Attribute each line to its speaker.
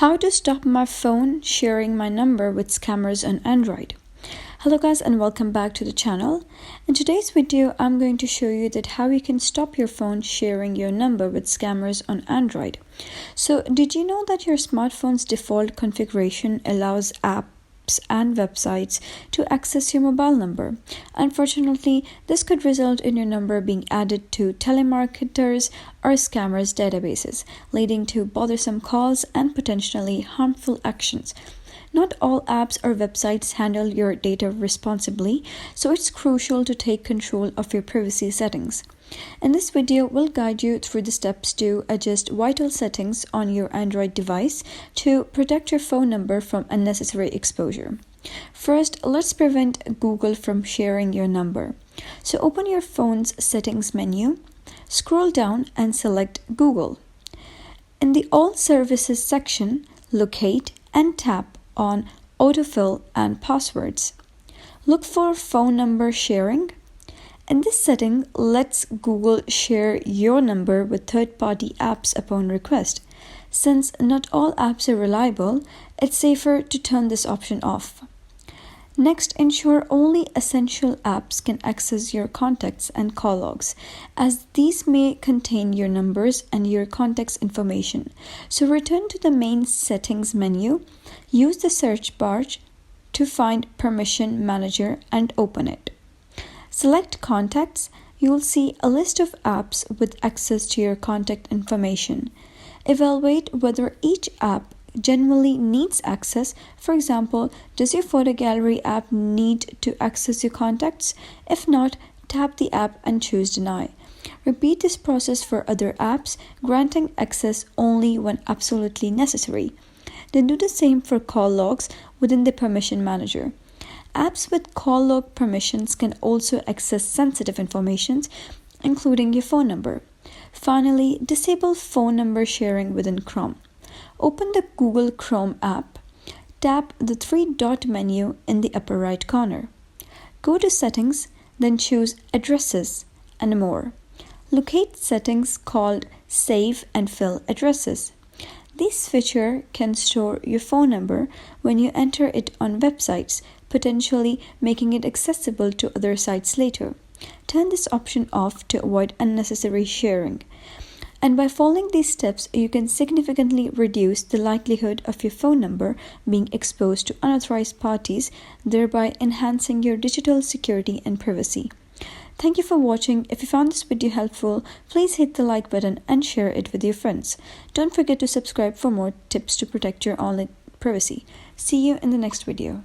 Speaker 1: How to stop my phone sharing my number with scammers on Android. Hello guys, and welcome back to the channel. In today's video, I'm going to show you that how you can stop your phone sharing your number with scammers on Android. So did you know that your smartphone's default configuration allows apps and websites to access your mobile number? Unfortunately, this could result in your number being added to telemarketers or scammers' databases, leading to bothersome calls and potentially harmful actions. Not all apps or websites handle your data responsibly, so it's crucial to take control of your privacy settings. In this video, we'll guide you through the steps to adjust vital settings on your Android device to protect your phone number from unnecessary exposure. First, let's prevent Google from sharing your number. So open your phone's settings menu, scroll down and select Google. In the All Services section, locate and tap on autofill and passwords. Look for phone number sharing. In this setting, lets Google share your number with third-party apps upon request. Since not all apps are reliable, it's safer to turn this option off. Next, ensure only essential apps can access your contacts and call logs, as these may contain your numbers and your contacts information. So return to the main settings menu, use the search bar to find Permission Manager and open it. Select Contacts. You'll see a list of apps with access to your contact information. Evaluate whether each app genuinely needs access. For example, does your photo gallery app need to access your contacts? If not, tap the app and choose Deny. Repeat this process for other apps, granting access only when absolutely necessary. Then do the same for call logs within the Permission Manager. Apps with call log permissions can also access sensitive information, including your phone number. Finally, disable phone number sharing within Chrome. Open the Google Chrome app. Tap the three-dot menu in the upper right corner. Go to Settings, then choose Addresses and More. Locate settings called Save and Fill Addresses. This feature can store your phone number when you enter it on websites, potentially making it accessible to other sites later. Turn this option off to avoid unnecessary sharing. And by following these steps, you can significantly reduce the likelihood of your phone number being exposed to unauthorized parties, thereby enhancing your digital security and privacy. Thank you for watching. If you found this video helpful, please hit the like button and share it with your friends. Don't forget to subscribe for more tips to protect your online privacy. See you in the next video.